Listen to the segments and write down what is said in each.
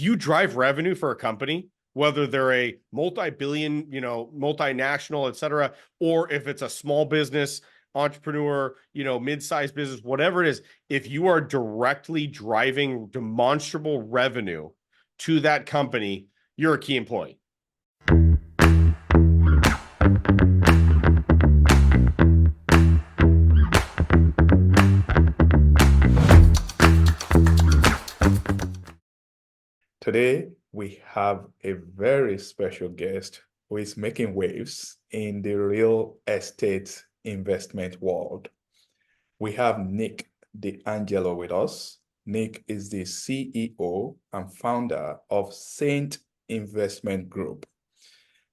you drive revenue for a company, whether they're a multi-billion, multinational, et cetera, or if it's a small business, entrepreneur, mid-sized business, whatever it is, if you are directly driving demonstrable revenue to that company, you're a key employee. Today, we have a very special guest who is making waves in the real estate investment world. We have Nic DeAngelo with us. Nic is the CEO and founder of Saint Investment Group.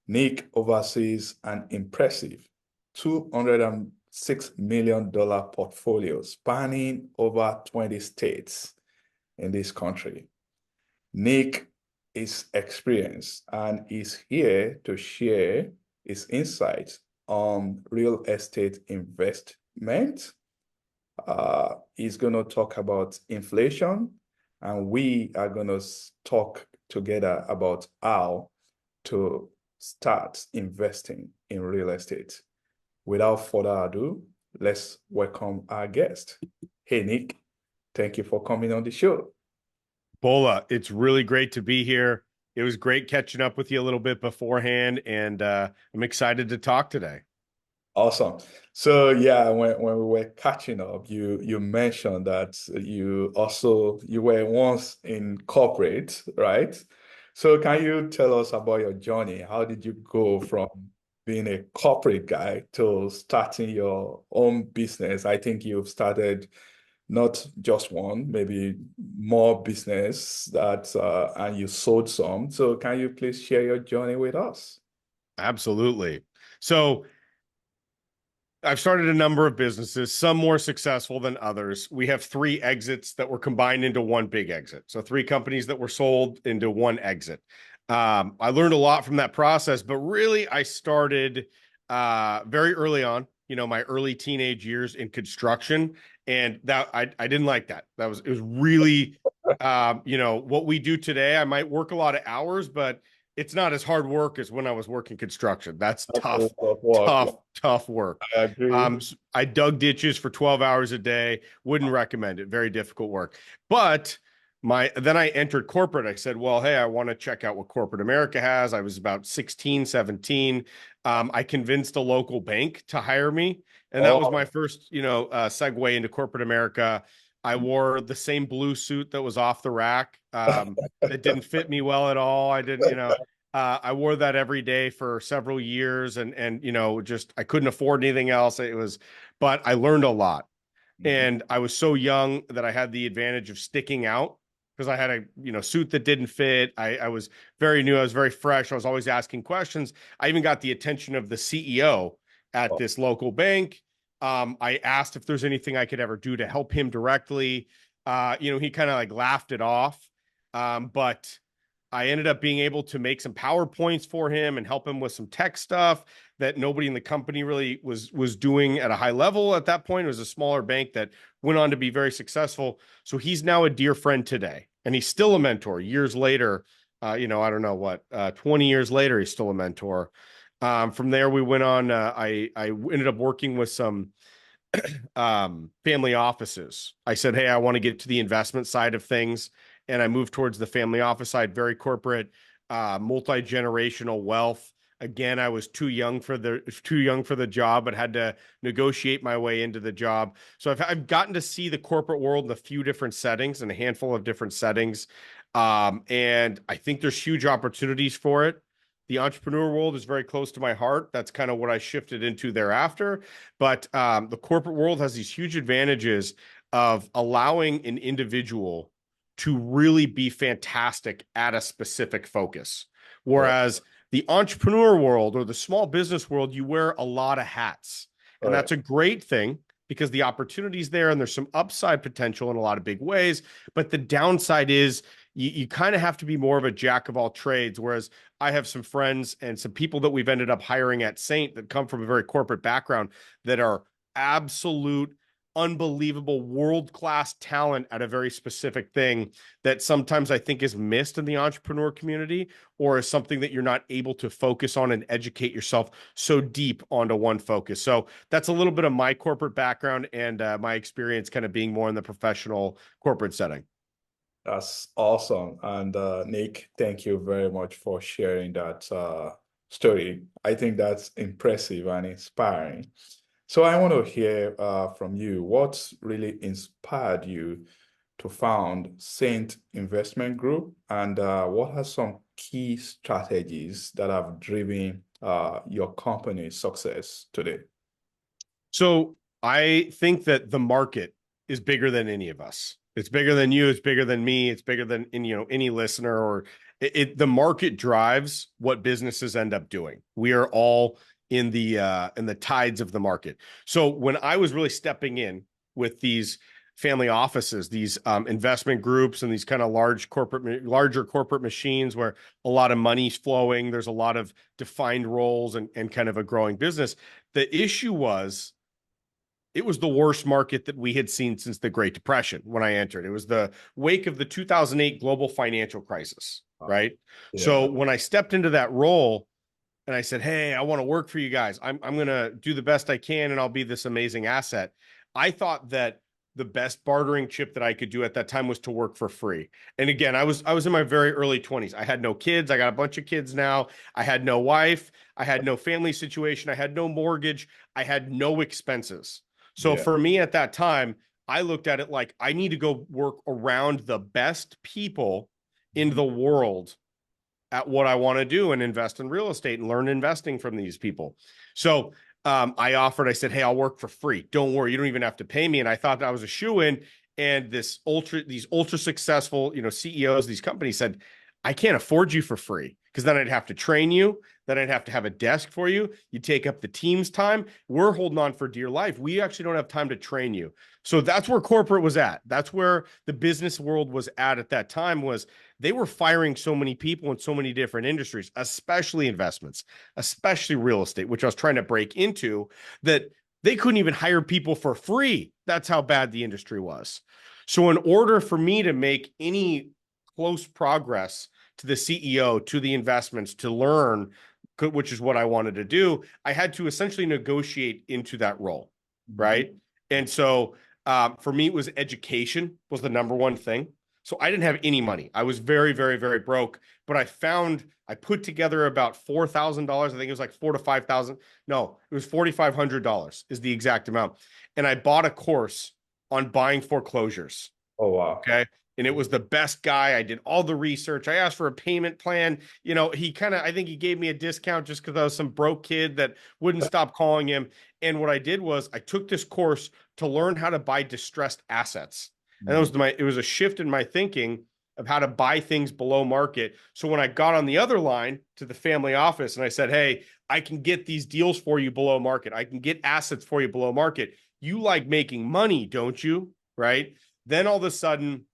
Nic oversees an impressive $206 million portfolio spanning over 20 states in this country. Nic is experienced and is here to share his insights on real estate investment. He's going to talk about inflation, and we are going to talk together about how to start investing in real estate. Without further ado, let's welcome our guest. Hey, Nic, thank you for coming on the show. Bola, it's really great to be here. It was great catching up with you a little bit beforehand, and I'm excited to talk today. Awesome. So yeah, when we were catching up, you mentioned that you were once in corporate, right? So can you tell us about your journey? How did you go from being a corporate guy to starting your own business? I think you've started not just one, maybe more business and you sold some. So can you please share your journey with us? Absolutely. So I've started a number of businesses, some more successful than others. We have 3 exits that were combined into one big exit. So 3 companies that were sold into one exit. I learned a lot from that process, but really I started very early on, my early teenage years in construction. And that I didn't like that. It was really, what we do today. I might work a lot of hours, but it's not as hard work as when I was working construction. That's tough work. I agree. I dug ditches for 12 hours a day. Wouldn't recommend it. Very difficult work. But then I entered corporate. I said, well, hey, I want to check out what corporate America has. I was about 16, 17. I convinced a local bank to hire me. And that was my first, segue into corporate America. I wore the same blue suit that was off the rack. That didn't fit me well at all. I didn't, I wore that every day for several years, and just I couldn't afford anything else. But I learned a lot, and I was so young that I had the advantage of sticking out because I had a suit that didn't fit. I was very new. I was very fresh. I was always asking questions. I even got the attention of the CEO at this local bank. I asked if there's anything I could ever do to help him directly. He kind of like laughed it off. But I ended up being able to make some PowerPoints for him and help him with some tech stuff that nobody in the company really was doing at a high level at that point. It was a smaller bank that went on to be very successful. So he's now a dear friend today, and he's still a mentor years later. I don't know what, 20 years later, he's still a mentor. From there, we went on. I ended up working with some family offices. I said, hey, I want to get to the investment side of things. And I moved towards the family office side, very corporate, multi-generational wealth. Again, I was too young for the job, but had to negotiate my way into the job. So I've gotten to see the corporate world in a few different settings and a handful of different settings. And I think there's huge opportunities for it. The entrepreneur world is very close to my heart. That's kind of what I shifted into thereafter. But the corporate world has these huge advantages of allowing an individual to really be fantastic at a specific focus. Whereas the entrepreneur world or the small business world, you wear a lot of hats. And that's a great thing because the opportunity's there and there's some upside potential in a lot of big ways. But the downside is you kind of have to be more of a jack of all trades. Whereas I have some friends and some people that we've ended up hiring at Saint that come from a very corporate background that are absolute unbelievable world-class talent at a very specific thing that sometimes I think is missed in the entrepreneur community, or is something that you're not able to focus on and educate yourself so deep onto one focus. So that's a little bit of my corporate background and my experience kind of being more in the professional corporate setting. That's awesome. And Nic, thank you very much for sharing that story. I think that's impressive and inspiring. So I want to hear from you, what's really inspired you to found Saint Investment Group, and what are some key strategies that have driven your company's success today? So I think that the market is bigger than any of us. It's bigger than you. It's bigger than me. It's bigger than any listener, or the market drives what businesses end up doing. We are all in the tides of the market. So when I was really stepping in with these family offices, these investment groups, and these kind of larger corporate machines where a lot of money's flowing, there's a lot of defined roles and kind of a growing business. The issue was it was the worst market that we had seen since the Great Depression when I entered. It was the wake of the 2008 global financial crisis, right? Yeah. So when I stepped into that role and I said, "Hey, I want to work for you guys. I'm going to do the best I can and I'll be this amazing asset." I thought that the best bartering chip that I could do at that time was to work for free. And again, I was in my very early 20s. I had no kids. I got a bunch of kids now. I had no wife. I had no family situation. I had no mortgage. I had no expenses. So Yeah. for me at that time, I looked at it like I need to go work around the best people in the world at what I want to do and invest in real estate and learn investing from these people. So I said, "Hey, I'll work for free. Don't worry. You don't even have to pay me." And I thought that was a shoe in. And these ultra successful, CEOs, these companies said, "I can't afford you for free because then I'd have to train you. Then I'd have to have a desk for you. You take up the team's time. We're holding on for dear life. We actually don't have time to train you." So that's where corporate was at. That's where the business world was at that time, was they were firing so many people in so many different industries, especially investments, especially real estate, which I was trying to break into, that they couldn't even hire people for free. That's how bad the industry was. So in order for me to make any close progress to the CEO, to the investments, to learn, which is what I wanted to do, I had to essentially negotiate into that role, right? And so for me, it was education was the number one thing. So I didn't have any money. I was very, very, very broke. But I put together about $4,000. I think it was like 4 to 5,000. No, it was $4,500 is the exact amount. And I bought a course on buying foreclosures. Oh, wow. Okay. And it was the best guy. I did all the research. I asked for a payment plan. I think he gave me a discount just because I was some broke kid that wouldn't stop calling him. And what I did was I took this course to learn how to buy distressed assets. And it was a shift in my thinking of how to buy things below market. So when I got on the other line to the family office and I said, "Hey, I can get these deals for you below market. I can get assets for you below market. You like making money, don't you?" Right? Then all of a sudden,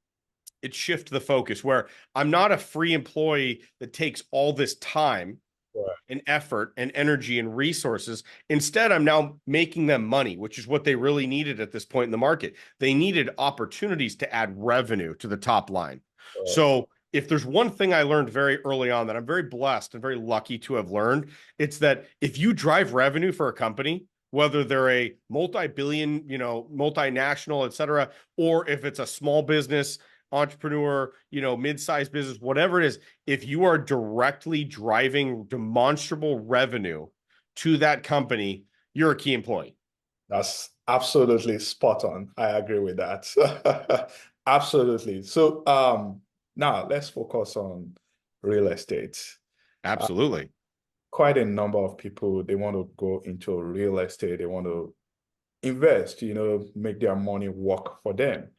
it shifted the focus where I'm not a free employee that takes all this time Right. and effort and energy and resources. Instead, I'm now making them money, which is what they really needed at this point in the market. They needed opportunities to add revenue to the top line. So if there's one thing I learned very early on that I'm very blessed and very lucky to have learned, it's that if you drive revenue for a company, whether they're a multi-billion, multinational, et cetera, or if it's a small business, entrepreneur, mid-sized business, whatever it is, if you are directly driving demonstrable revenue to that company, you're a key employee. That's absolutely spot on. I agree with that. Absolutely. So now let's focus on real estate. Uh, Absolutely. Quite a number of people, they want to go into real estate. They want to invest, make their money work for them.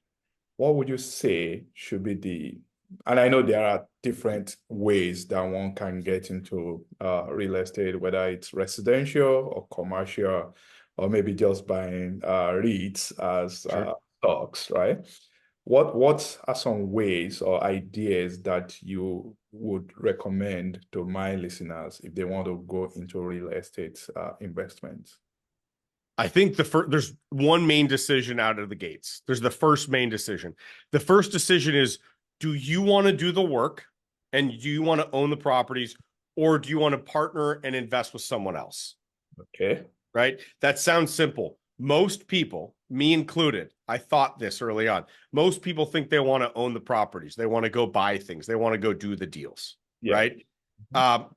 What would you say should be and I know there are different ways that one can get into real estate, whether it's residential or commercial, or maybe just buying REITs as Sure. stocks, right? What are some ways or ideas that you would recommend to my listeners if they want to go into real estate investments? I think there's one main decision out of the gates. There's the first main decision. The first decision is, do you want to do the work and do you want to own the properties, or do you want to partner and invest with someone else? Okay. Right? That sounds simple. Most people, me included, I thought this early on. Most people think they want to own the properties. They want to go buy things. They want to go do the deals. Yeah. Right?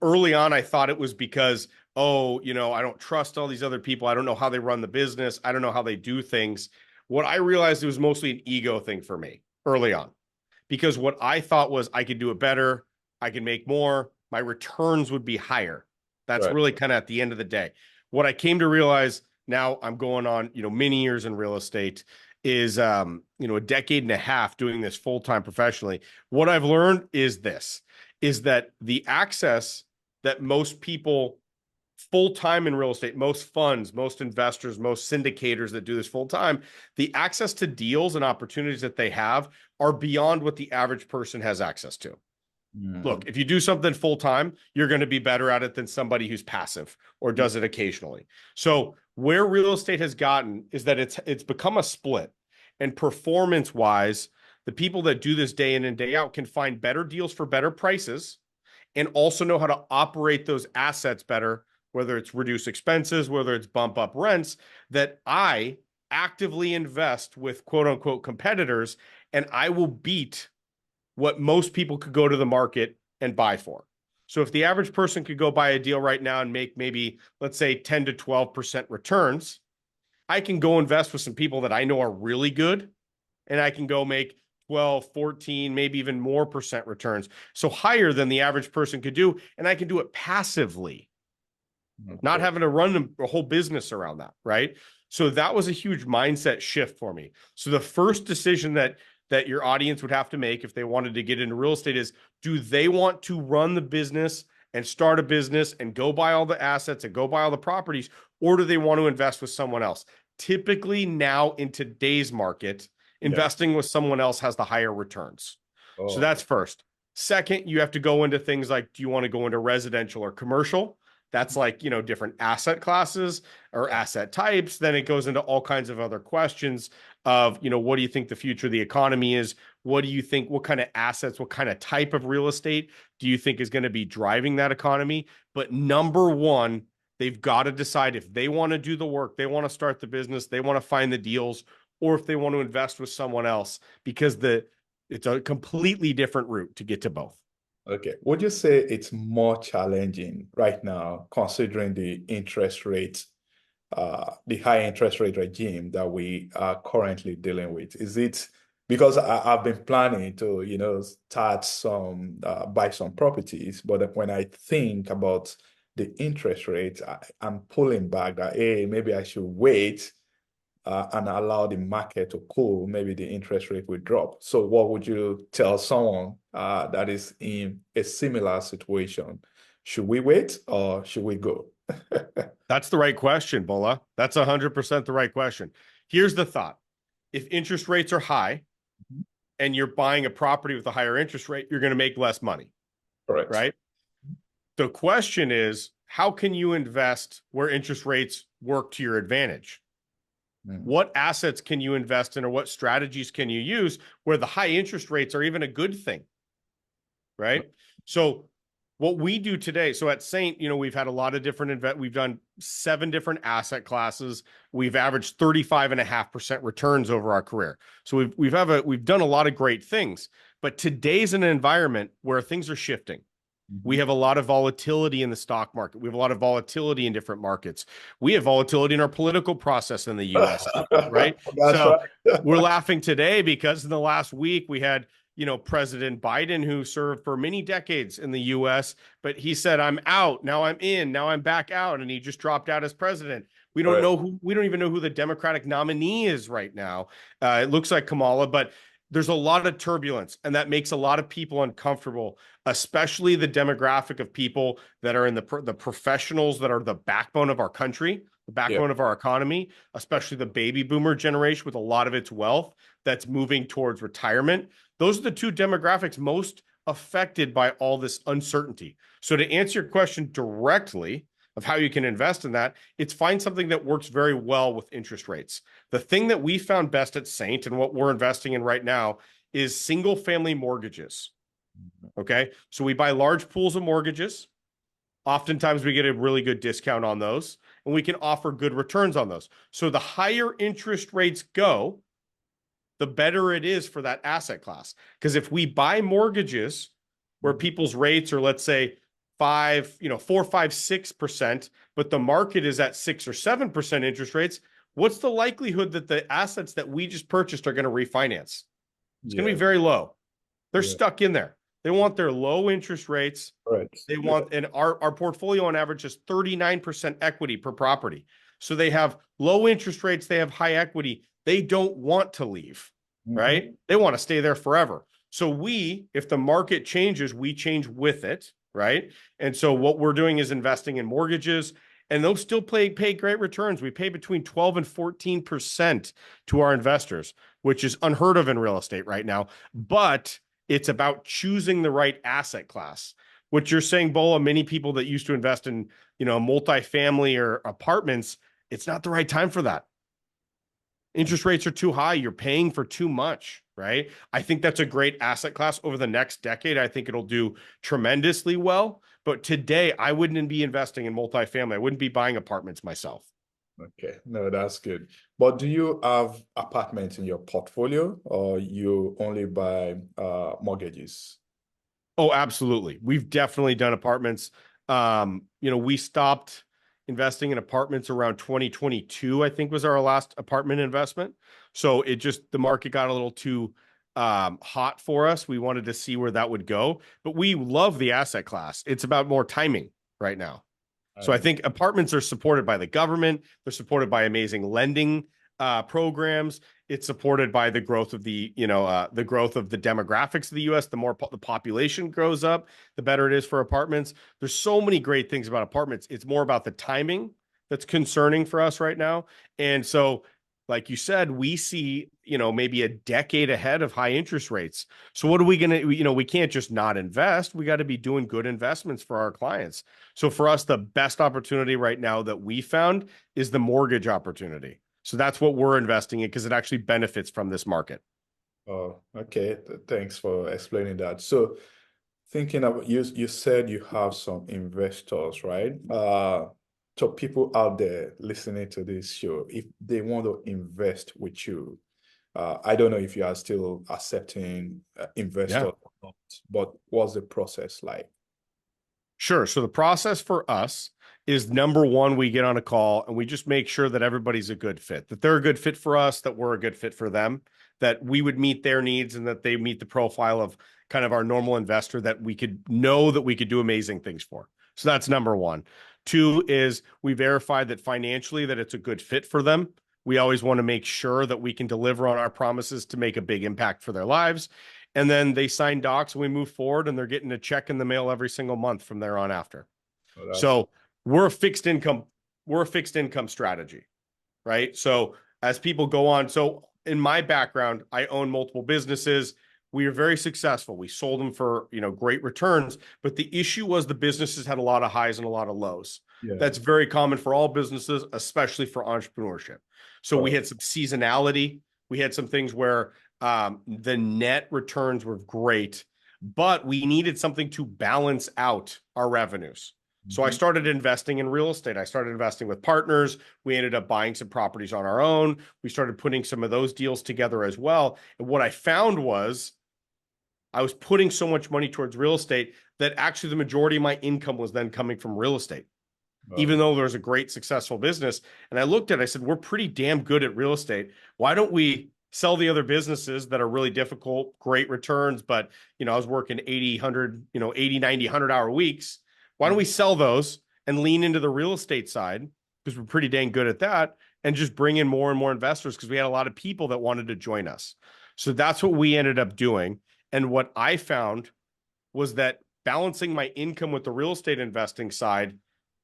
Early on, I thought it was because, oh, I don't trust all these other people. I don't know how they run the business. I don't know how they do things. What I realized, it was mostly an ego thing for me early on, because what I thought was I could do it better. I could make more. My returns would be higher. That's Right. really kind of at the end of the day. What I came to realize, now I'm going on, many years in real estate, is, a decade and a half doing this full-time professionally. What I've learned is that the access that most people full-time in real estate, most funds, most investors, most syndicators that do this full-time, the access to deals and opportunities that they have are beyond what the average person has access to. Look, if you do something full-time, you're going to be better at it than somebody who's passive or does it occasionally. So where real estate has gotten is that it's become a split. And performance-wise, the people that do this day in and day out can find better deals for better prices and also know how to operate those assets better, whether it's reduce expenses, whether it's bump up rents, that I actively invest with quote unquote competitors, and I will beat what most people could go to the market and buy for. So if the average person could go buy a deal right now and make maybe, let's say, 10 to 12% returns, I can go invest with some people that I know are really good, and I can go make 12, 14, maybe even more percent returns. So higher than the average person could do. And I can do it passively, not Okay. having to run a whole business around that. Right. So that was a huge mindset shift for me. So the first decision that your audience would have to make if they wanted to get into real estate is, do they want to run the business and start a business and go buy all the assets and go buy all the properties, or do they want to invest with someone else? Typically now in today's market, Yeah. investing with someone else has the higher returns. So Oh, that's first. Second, you have to go into things like, do you want to go into residential or commercial? That's like, different asset classes or asset types. Then it goes into all kinds of other questions of, what do you think the future of the economy is? What do you think, what kind of assets, what kind of type of real estate do you think is going to be driving that economy? But number one, they've got to decide if they want to do the work, they want to start the business, they want to find the deals, or if they want to invest with someone else, because it's a completely different route to get to both. okay. Would you say it's more challenging right now, considering the high interest rate regime that we are currently dealing with? Is it because I've been planning to, start buy some properties, but when I think about the interest rate, I'm pulling back that, hey, maybe I should wait and allow the market to cool, maybe the interest rate will drop. So what would you tell someone that is in a similar situation? Should we wait or should we go? That's the right question, Bola. That's 100% the right question. Here's the thought. If interest rates are high and you're buying a property with a higher interest rate, you're going to make less money, Correct. right? The question is, how can you invest where interest rates work to your advantage? What assets can you invest in, or what strategies can you use where the high interest rates are even a good thing, right? So what we do today, so at Saint, we've had a lot of different we've done 7 different asset classes. We've averaged 35.5% returns over our career. So we've done a lot of great things, but today's an environment where things are shifting. We have a lot of volatility in the stock market. We have a lot of volatility in different markets. We have volatility in our political process in the US, right? That's So right. we're laughing today because in the last week we had, President Biden, who served for many decades in the US, but he said, I'm out, now I'm in, now I'm back out, and he just dropped out as president. We don't Right. even know who the Democratic nominee is right now. It looks like Kamala, but there's a lot of turbulence, and that makes a lot of people uncomfortable, especially the demographic of people that are in the professionals that are the backbone of our country, the Yeah. backbone of our economy, especially the baby boomer generation with a lot of its wealth that's moving towards retirement. Those are the two demographics most affected by all this uncertainty. So to answer your question directly, of how you can invest in that, it's find something that works very well with interest rates. The thing that we found best at Saint and what we're investing in right now is single family mortgages. Okay. So we buy large pools of mortgages. Oftentimes we get a really good discount on those and we can offer good returns on those. So the higher interest rates go, the better it is for that asset class. Because if we buy mortgages where people's rates are, let's say, 4, 5, 6%, but the market is at 6 or 7% interest rates, what's the likelihood that the assets that we just purchased are going to refinance? It's going to be very low. They're stuck in there. They want their low interest rates. Right. They want, and our portfolio on average is 39% equity per property. So they have low interest rates. They have high equity. They don't want to leave, right? They want to stay there forever. So we, if the market changes, we change with it, right? And so what we're doing is investing in mortgages, and those still pay great returns. We pay between 12 and 14% to our investors, which is unheard of in real estate right now. But it's about choosing the right asset class. What you're saying, Bola, many people that used to invest in, multifamily or apartments, it's not the right time for that. Interest rates are too high. You're paying for too much, right? I think that's a great asset class over the next decade. I think it'll do tremendously well. But today, I wouldn't be investing in multifamily. I wouldn't be buying apartments myself. Okay, no, that's good. But do you have apartments in your portfolio, or you only buy mortgages? Oh, absolutely. We've definitely done apartments. We stopped investing in apartments around 2022, I think was our last apartment investment. So the market got a little too hot for us. We wanted to see where that would go, but we love the asset class. It's about more timing right now. So I think apartments are supported by the government. They're supported by amazing lending programs. It's supported by the growth of the demographics of the U.S. The more the population grows up, the better it is for apartments. There's so many great things about apartments. It's more about the timing that's concerning for us right now. And so, like you said, we see, maybe a decade ahead of high interest rates. So what are we going to, we can't just not invest. We got to be doing good investments for our clients. So for us, the best opportunity right now that we found is the mortgage opportunity. So that's what we're investing in because it actually benefits from this market. Oh, okay. Thanks for explaining that. So thinking about you said you have some investors, right? So people out there listening to this show, if they want to invest with you, I don't know if you are still accepting investors or not, but what's the process like? Sure. So the process for us is number one, we get on a call and we just make sure that everybody's a good fit, that they're a good fit for us, that we're a good fit for them, that we would meet their needs and that they meet the profile of kind of our normal investor that we could do amazing things for. So that's number one. Two is we verify that financially that it's a good fit for them. We always want to make sure that we can deliver on our promises to make a big impact for their lives. And then they sign docs and we move forward and they're getting a check in the mail every single month from there on after. Oh, so we're a fixed income strategy, right? So as people go on, so in my background, I own multiple businesses. We are very successful. We sold them for, great returns, but the issue was the businesses had a lot of highs and a lot of lows. That's very common for all businesses, especially for entrepreneurship. So we had some seasonality. We had some things where the net returns were great, but we needed something to balance out our revenues. So I started investing in real estate. I started investing with partners. We ended up buying some properties on our own. We started putting some of those deals together as well. And what I found was I was putting so much money towards real estate that actually the majority of my income was then coming from real estate, even though there's a great successful business. And I looked at it, I said, we're pretty damn good at real estate. Why don't we sell the other businesses that are really difficult, great returns, but, I was working 80, 100, 80, 90, 100-hour weeks. Why don't we sell those and lean into the real estate side because we're pretty dang good at that and just bring in more and more investors because we had a lot of people that wanted to join us. So that's what we ended up doing. And what I found was that balancing my income with the real estate investing side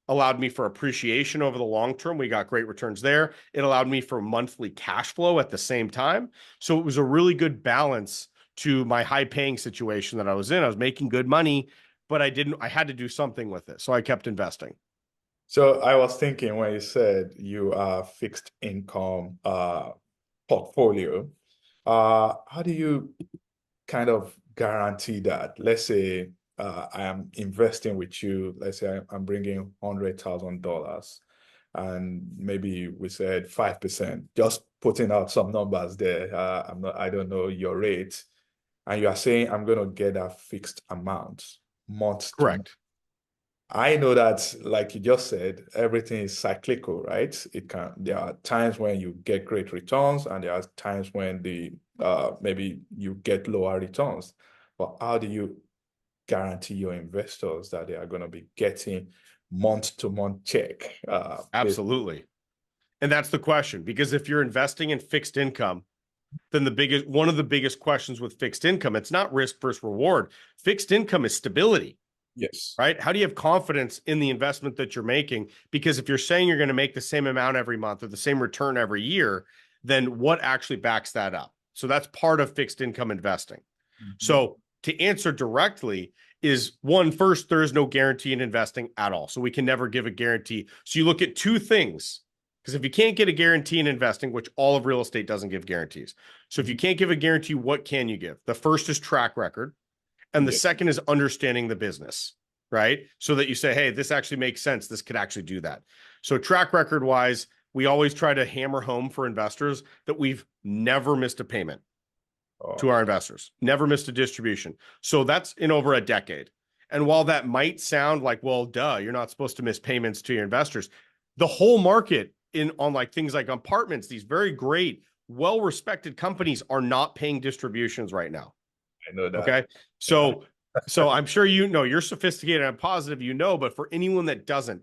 allowed me for appreciation over the long term. We got great returns there. It allowed me for monthly cash flow at the same time. So it was a really good balance to my high paying situation that I was in. I was making good money, but I had to do something with it. So I kept investing. So I was thinking when you said you are fixed income portfolio, how do you kind of guarantee that? Let's say I am investing with you. Let's say I'm bringing $100,000, and maybe we said 5%. Just putting out some numbers there. I don't know your rate, and you are saying I'm going to get a fixed amount month to month. Correct. I know that, like you just said, everything is cyclical, right? There are times when you get great returns, and there are times when maybe you get lower returns. But how do you guarantee your investors that they are going to be getting month to month check? Absolutely. And that's the question, because if you're investing in fixed income, then one of the biggest questions with fixed income, it's not risk versus reward. Fixed income is stability, Yes. right? How do you have confidence in the investment that you're making? Because if you're saying you're going to make the same amount every month or the same return every year, then what actually backs that up? So that's part of fixed income investing. Mhm. So to answer directly is one, first, there is no guarantee in investing at all. So we can never give a guarantee. So you look at two things, because if you can't get a guarantee in investing, which all of real estate doesn't give guarantees. So if you can't give a guarantee, what can you give? The first is track record. And the Yeah. second is understanding the business, right? So that you say, hey, this actually makes sense. This could actually do that. So track record wise, we always try to hammer home for investors that we've never missed a payment to Oh, our investors, never missed a distribution. So that's in over a decade. And while that might sound like, well, duh, you're not supposed to miss payments to your investors, the whole market on like things like apartments, these very great, well-respected companies are not paying distributions right now. I know that. Okay. Yeah. So I'm sure you know you're sophisticated and positive, but for anyone that doesn't,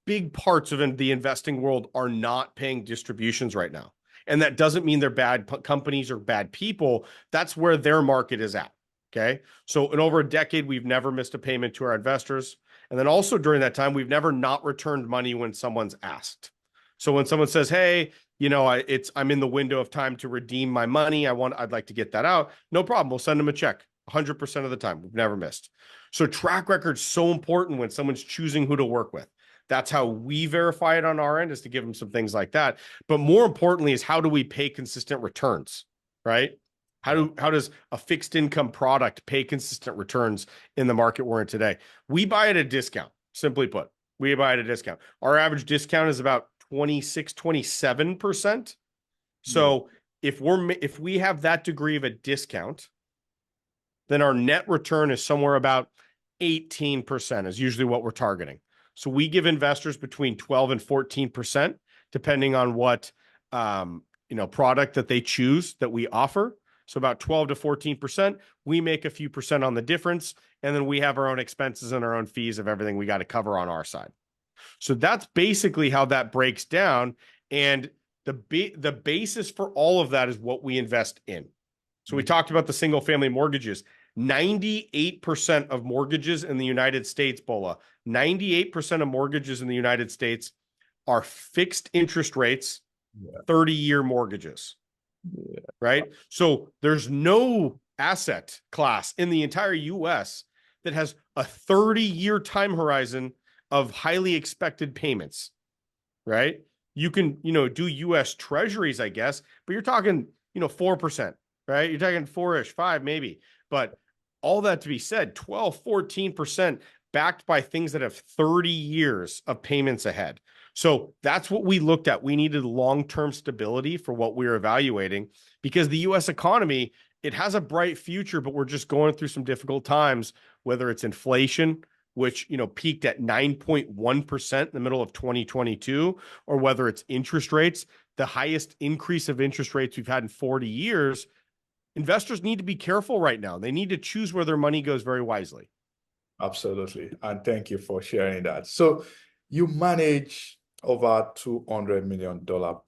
big parts of the investing world are not paying distributions right now. And that doesn't mean they're bad companies or bad people. That's where their market is at. Okay. So in over a decade, we've never missed a payment to our investors. And then also during that time, we've never not returned money when someone's asked. So when someone says, hey, I'm in the window of time to redeem my money. I'd like to get that out. No problem. We'll send them a check 100% of the time. We've never missed. So track record's so important when someone's choosing who to work with. That's how we verify it on our end, is to give them some things like that. But more importantly is how do we pay consistent returns, right? How does a fixed income product pay consistent returns in the market we're in today? We buy at a discount, simply put. We buy at a discount. Our average discount is about 26, 27%. Yeah. So if we have that degree of a discount, then our net return is somewhere about 18% is usually what we're targeting. So we give investors between 12 and 14%, depending on what product that they choose that we offer. So about 12 to 14%. We make a few percent on the difference, and then we have our own expenses and our own fees of everything we got to cover on our side. So that's basically how that breaks down. And the basis for all of that is what we invest in. So we talked about the single family mortgages. 98% of mortgages in the United States, Bola, 98% of mortgages in the United States are fixed interest rates, Yeah. 30-year mortgages, Yeah. right? So there's no asset class in the entire US that has a 30-year time horizon of highly expected payments, right? You can, do US treasuries, I guess, but you're talking, 4%, right? You're talking four-ish, five, maybe. But all that to be said, 12, 14% backed by things that have 30 years of payments ahead. So that's what we looked at. We needed long-term stability for what we were evaluating, because the US economy, it has a bright future, but we're just going through some difficult times, whether it's inflation, which peaked at 9.1% in the middle of 2022, or whether it's interest rates, the highest increase of interest rates we've had in 40 years. Investors need to be careful right now. They need to choose where their money goes very wisely. Absolutely. And thank you for sharing that. So you manage over $200 million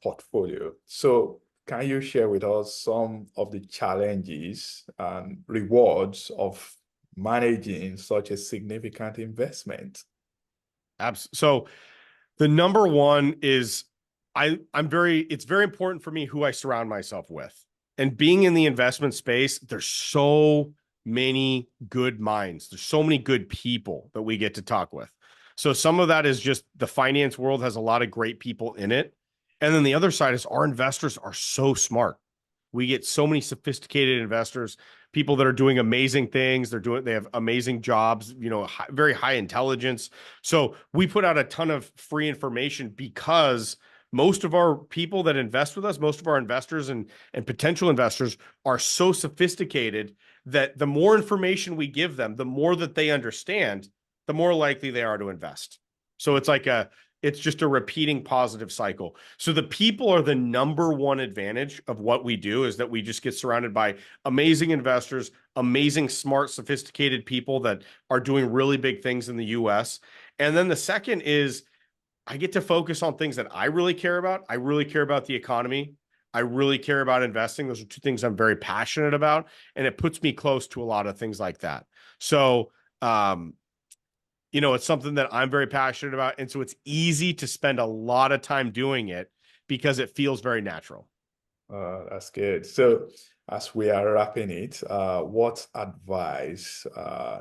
portfolio. So can you share with us some of the challenges and rewards of managing such a significant investment? So the number one is it's very important for me who I surround myself with. And being in the investment space, there's so many good minds. There's so many good people that we get to talk with. So some of that is just the finance world has a lot of great people in it. And then the other side is our investors are so smart. We get so many sophisticated investors, people that are doing amazing things. They have amazing jobs, very high intelligence. So we put out a ton of free information because most of our people that invest with us, most of our investors and potential investors are so sophisticated that the more information we give them, the more that they understand, the more likely they are to invest. So it's just a repeating positive cycle. So the people are the number one advantage of what we do is that we just get surrounded by amazing investors, amazing, smart, sophisticated people that are doing really big things in the US. And then the second is I get to focus on things that I really care about. I really care about the economy. I really care about investing. Those are two things I'm very passionate about. And it puts me close to a lot of things like that. So, it's something that I'm very passionate about. And so it's easy to spend a lot of time doing it because it feels very natural. That's good. So, as we are wrapping it, what advice,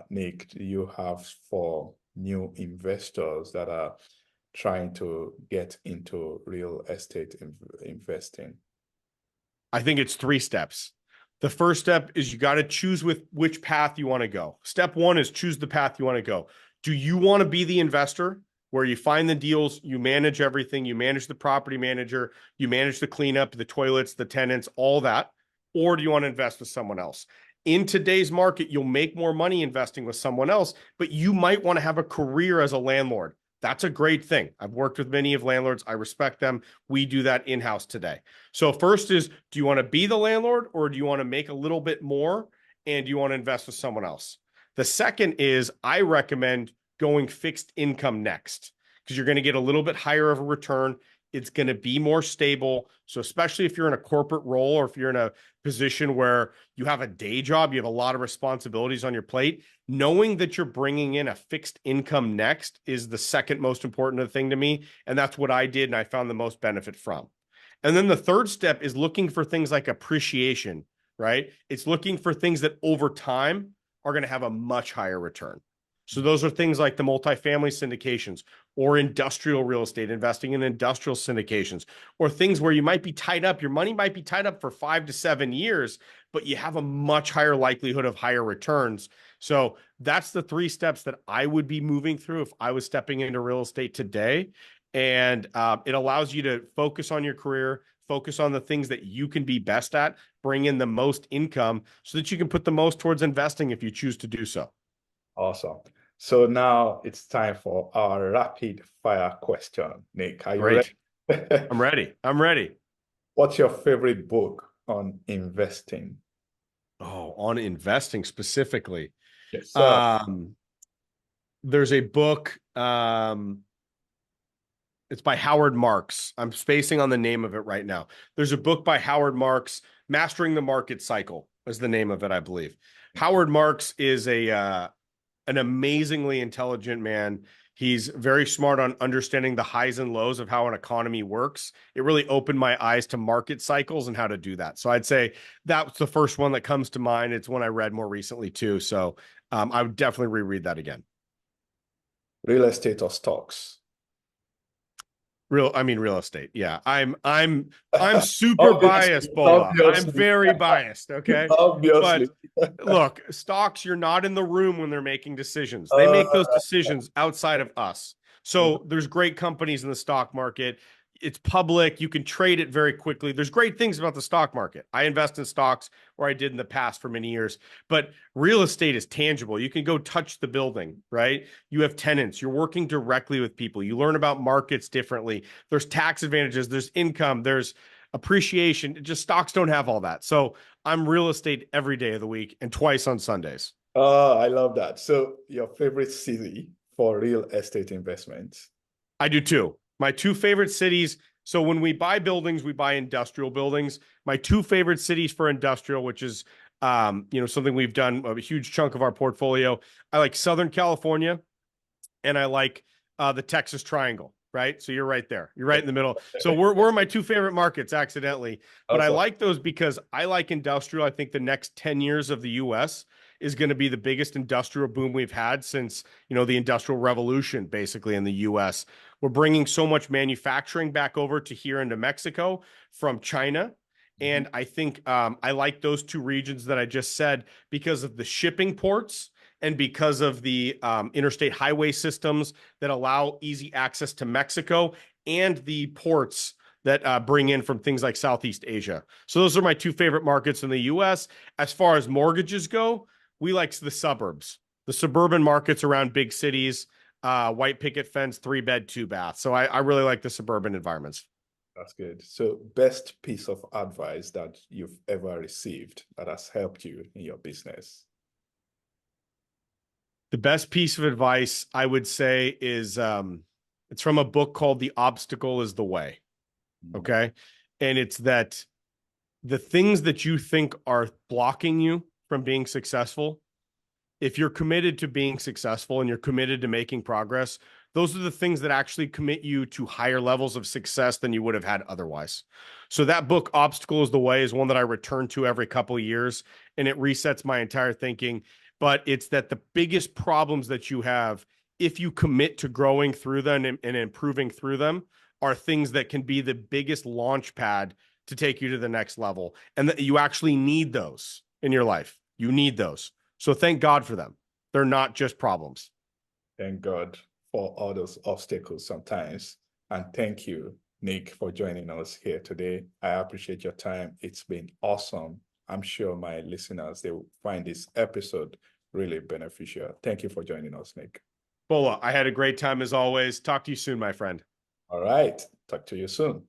Nic, do you have for new investors that are trying to get into real estate investing? I think it's 3 steps. The first step is you got to choose with which path you want to go. Step one is choose the path you want to go. Do you want to be the investor where you find the deals, you manage everything, you manage the property manager, you manage the cleanup, the toilets, the tenants, all that? Or do you want to invest with someone else? In today's market, you'll make more money investing with someone else, but you might want to have a career as a landlord. That's a great thing. I've worked with many of landlords. I respect them. We do that in-house today. So first is, do you want to be the landlord or do you want to make a little bit more and do you want to invest with someone else? The second is I recommend going fixed income next because you're going to get a little bit higher of a return. It's going to be more stable. So especially if you're in a corporate role or if you're in a position where you have a day job, you have a lot of responsibilities on your plate, knowing that you're bringing in a fixed income next is the second most important thing to me. And that's what I did. And I found the most benefit from. And then the third step is looking for things like appreciation, right? It's looking for things that over time are going to have a much higher return. So those are things like the multifamily syndications or industrial real estate, investing in industrial syndications, or things where you might be tied up. Your money might be tied up for 5 to 7 years, but you have a much higher likelihood of higher returns. So that's the 3 steps that I would be moving through if I was stepping into real estate today. And it allows you to focus on your career, focus on the things that you can be best at, bring in the most income so that you can put the most towards investing if you choose to do so. Awesome. So now it's time for our rapid fire question. Nic, are you Great. ready? I'm ready. I'm ready. What's your favorite book on investing? Oh, on investing specifically. Yes, sir. There's a book. It's by Howard Marks. I'm spacing on the name of it right now. There's a book by Howard Marks, Mastering the Market Cycle is the name of it, I believe. Howard Marks is an amazingly intelligent man. He's very smart on understanding the highs and lows of how an economy works. It really opened my eyes to market cycles and how to do that. So I'd say that's the first one that comes to mind. It's one I read more recently too. So I would definitely reread that again. Real estate or stocks? Real estate. Yeah. I'm super Obviously, biased, Bola. I'm obviously, very biased. Okay. obviously. But look, stocks, you're not in the room when they're making decisions. They make those Uh, decisions outside of us. So there's great companies in the stock market. It's public. You can trade it very quickly. There's great things about the stock market. I invest in stocks, or I did in the past for many years, but real estate is tangible. You can go touch the building, right? You have tenants. You're working directly with people. You learn about markets differently. There's tax advantages. There's income. There's appreciation. Just stocks don't have all that. So I'm real estate every day of the week and twice on Sundays. I love that. So your favorite city for real estate investments? I do too. My 2 favorite cities. So when we buy buildings, we buy industrial buildings. My 2 favorite cities for industrial, which is something we've done a huge chunk of our portfolio. I like Southern California and I like the Texas Triangle, right? So you're right there. You're right in the middle. So we're my 2 favorite markets accidentally. But I Awesome. like those because I like industrial. I think the next 10 years of the US is going to be the biggest industrial boom we've had since, the Industrial Revolution, basically in the US. We're bringing so much manufacturing back over to here into Mexico from China. And I think I like those two regions that I just said because of the shipping ports and because of the interstate highway systems that allow easy access to Mexico and the ports that bring in from things like Southeast Asia. So those are my two favorite markets in the US. As far as mortgages go, we like the suburbs, the suburban markets around big cities, white picket fence, 3-bed, 2-bath. So I really like the suburban environments. That's good. So, best piece of advice that you've ever received that has helped you in your business? The best piece of advice I would say is it's from a book called The Obstacle is the Way. Okay. And it's that the things that you think are blocking you from being successful, if you're committed to being successful and you're committed to making progress, those are the things that actually commit you to higher levels of success than you would have had otherwise. So that book, Obstacle is the Way, is one that I return to every couple of years, and it resets my entire thinking. But it's that the biggest problems that you have, if you commit to growing through them and improving through them, are things that can be the biggest launch pad to take you to the next level. And that you actually need those in your life. You need those. So thank God for them. They're not just problems. Thank God for all those obstacles sometimes. And thank you, Nic, for joining us here today. I appreciate your time. It's been awesome. I'm sure my listeners, they will find this episode really beneficial. Thank you for joining us, Nic. Bola, I had a great time as always. Talk to you soon, my friend. All right. Talk to you soon.